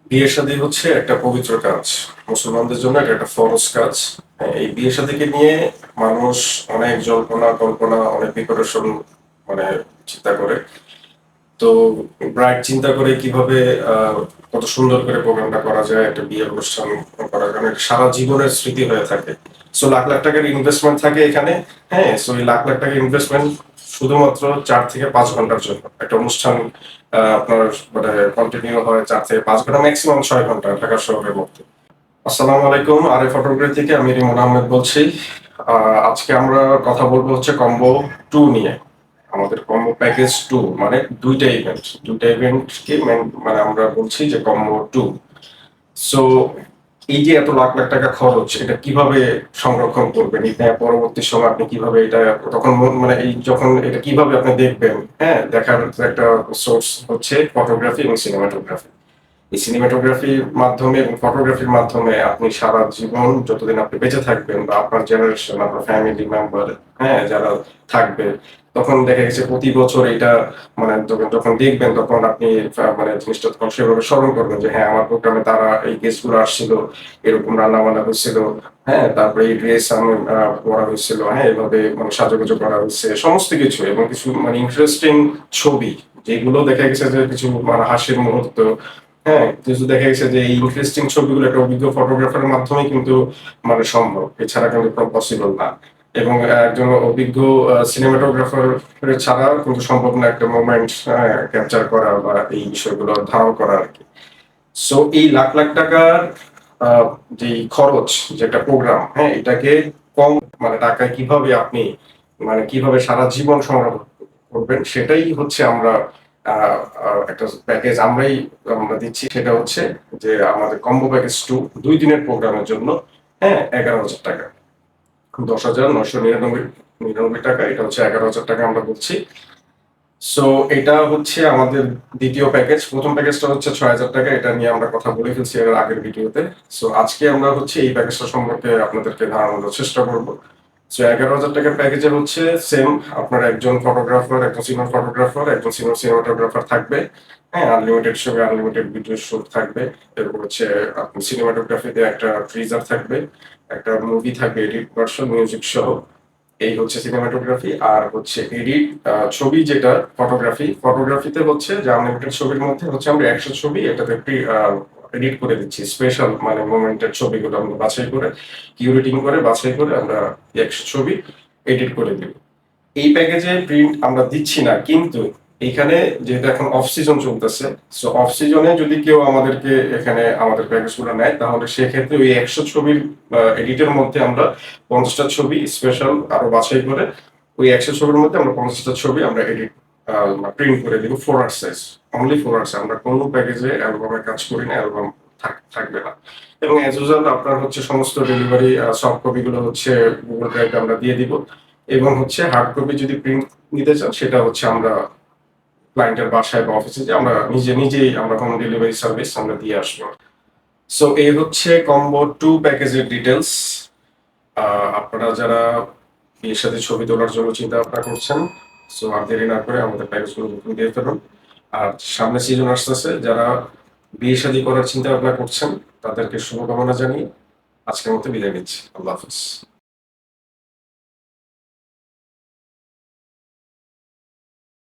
বিয়ে শাদী হচ্ছে একটা পবিত্র কাজ। মুসলমানদের জন্য এটা একটা ফরজ কাজ। এই বিয়ে শাদীকে নিয়ে মানুষ অনেক জল্পনা কল্পনা, অনেক প্রিপারেশন মানে চিন্তা করে। তো ব্রাইড চিন্তা করে কিভাবে কত সুন্দর করে প্রোগ্রামটা করা যায়, একটা বিয়ের অনুষ্ঠান করার কারণে এটা সারা জীবনের স্মৃতি হয়ে থাকে। সো লাখ লাখ টাকার ইনভেস্টমেন্ট থাকে এখানে। হ্যাঁ, সো এই লাখ লাখ টাকার ইনভেস্টমেন্ট শুধুমাত্র 4 থেকে 5 ঘন্টার জন্য একটা অনুষ্ঠান। আপনার মানে কন্টিনিউ হয় 4 থেকে 5 ঘন্টা, ম্যাক্সিমাম 6 ঘন্টা ঢাকা শহরের মধ্যে। আসসালামু আলাইকুম, আরে ফটোগ্রাফি থেকে আমি রিমন আহমেদ বলছি। আজকে আমরা কথা বলবো হচ্ছে কম্বো 2 নিয়ে। আমাদের কম্বো প্যাকেজ 2 মানে দুইটা ইভেন্টকে মানে আমরা বলছি যে কম্বো 2। সো এই যে এত লাখ লাখ টাকা খরচ, এটা কিভাবে সংরক্ষণ করবেন, এটা পরবর্তী সময় আপনি কিভাবে এটা তখন মানে এই যখন এটা কিভাবে আপনি দেখবেন, হ্যাঁ, দেখার একটা সোর্স হচ্ছে ফটোগ্রাফি এবং সিনেমাটোগ্রাফি। এই সিনেমাটোগ্রাফির মাধ্যমে এবং ফটোগ্রাফির মাধ্যমে আপনি সারা জীবন যতদিন আপনি বেঁচে থাকবেন বা আপনার জেনারেশন, আপনার ফ্যামিলি মেম্বার, হ্যাঁ, যারা থাকবে, তখন দেখা গেছে প্রতি বছর এটা মানে যখন যখন দেখবেন তখন আপনি মানে জিনিসটা তখন সেভাবে স্মরণ করবেন যে হ্যাঁ, আমার প্রোগ্রামে তারা এই গেস্ট গুলো আসছিল, এরকম রান্না বান্না হয়েছিল, হ্যাঁ, তারপরে এই ড্রেস আমি পরা হয়েছিল, হ্যাঁ, এভাবে মানে সাজুগুজু করা হয়েছে, সমস্ত কিছু এবং কিছু মানে ইন্টারেস্টিং ছবি যেগুলো দেখা গেছে যে কিছু মানে হাসির মুহূর্ত। হ্যাঁ, কিছু দেখা গেছে যে এই ইন্টারেস্টিং ছবিগুলো একটা অভিজ্ঞ ফটোগ্রাফারের মাধ্যমে কিন্তু মানে সম্ভব, এছাড়া কিন্তু পসিবল না। এবং একজন অভিজ্ঞ সিনেমাটোগ্রাফার ছাড়া কিন্তু সম্ভব না একটা মোমেন্ট ক্যাপচার করা বা এই বিষয়গুলো ধারণ করা আর কি। সো এই লাখ লাখ টাকার আহ, যে খরচ, যেটা প্রোগ্রাম, হ্যাঁ, এটাকে কম মানে টাকায় কিভাবে আপনি মানে কিভাবে সারা জীবন সংগ্রহ করবেন, সেটাই হচ্ছে আমরা একটা প্যাকেজ আমরা দিচ্ছি। সেটা হচ্ছে যে আমাদের কম্বো প্যাকেজ 2 2 দিনের প্রোগ্রামের জন্য, হ্যাঁ, 11,000 টাকা, 10,999 টাকা। এটা হচ্ছে 11,000 টাকা আমরা বলছি। সো এটা হচ্ছে আমাদের দ্বিতীয় প্যাকেজ। প্রথম প্যাকেজটা হচ্ছে 6,000 টাকা, এটা নিয়ে আমরা কথা বলে ফেলছি এর আগের ভিডিওতে। সো আজকে আমরা হচ্ছে এই প্যাকেজটা সম্পর্কে আপনাদেরকে ধারণা দেওয়ার চেষ্টা করবো। সো 11,000 টাকার প্যাকেজে হচ্ছে সেম, আপনার একজন ফটোগ্রাফার, একজন সিনিয়র ফটোগ্রাফার, একজন সিনিয়র সিনেমাটোগ্রাফার থাকবে। হ্যাঁ, আনলিমিটেড ছবি, আনলিমিটেড ভিডিও শুট থাকবে। এরপর হচ্ছে আপনি সিনেমাটোগ্রাফিতে একটা ট্রিজার থাকবে, একটা মুভি থাকবে, এডিট ভার্সন, মিউজিক সহ। এই হচ্ছে সিনেমাটোগ্রাফি। আর হচ্ছে এডিট ছবি, যেটা ফটোগ্রাফিতে হচ্ছে যে আনলিমিটেড ছবির মধ্যে হচ্ছে আমরা 100 ছবি এটাতে এডিট করে দিচ্ছি। স্পেশাল মানে মোমেন্টের ছবিগুলো আমরা বাছাই করে, কিউরেটিং করে বাছাই করে আমরা 100 ছবি এডিট করে দিব। এই প্যাকেজে প্রিন্ট আমরা দিচ্ছি না, কিন্তু এইখানে যেহেতু এখন অফ সিজন চলতেছে, সো অফ সিজনে যদি কেউ আমাদেরকে এখানে আমাদের প্যাকেজগুলো নেয়, তাহলে সেক্ষেত্রে ওই 100 ছবির এডিটের মধ্যে আমরা 50টা ছবি স্পেশাল আরো বাছাই করে ওই 100 ছবির মধ্যে আমরা 50টা ছবি আমরা এডিট প্রিন্ট করে দিব 4 আওয়ার সাইজ। Only 4 hour. আমরা কোনো প্যাকেজে অ্যালবামের কাজ করি না, অ্যালবাম থাকবে না। এবং অ্যাজ ইউজুয়াল আপনার হচ্ছে সমস্ত ডেলিভারি সফট কপিগুলো হচ্ছে গুগল ড্রাইভে আমরা দিয়ে দিব। এবং হচ্ছে হার্ড কপি যদি প্রিন্ট নিতে চান, সেটা হচ্ছে আমরা ক্লায়েন্টের বাসায় বা অফিসে যে আমরা নিজেই আমরা হোম ডেলিভারি সার্ভিস আমরা দিয়ে আসবো। সো এই হচ্ছে কম্বো 2 প্যাকেজের ডিটেলস। আপনারা যারা বিয়ের সাথে ছবি তোলার জন্য চিন্তা ভাবনা করছেন, সো আর দেরি না করে আমাদের প্যাকেজগুলো বুকিং দিয়ে ফেলুন। আর সামনে সিজন আসতেছে, যারা বিয়ে শাদী করার চিন্তা ভাবনা করছেন তাদেরকে শুভকামনা জানিয়ে আজকের মতো বিদায় নিচ্ছি। আল্লাহ হাফিজ।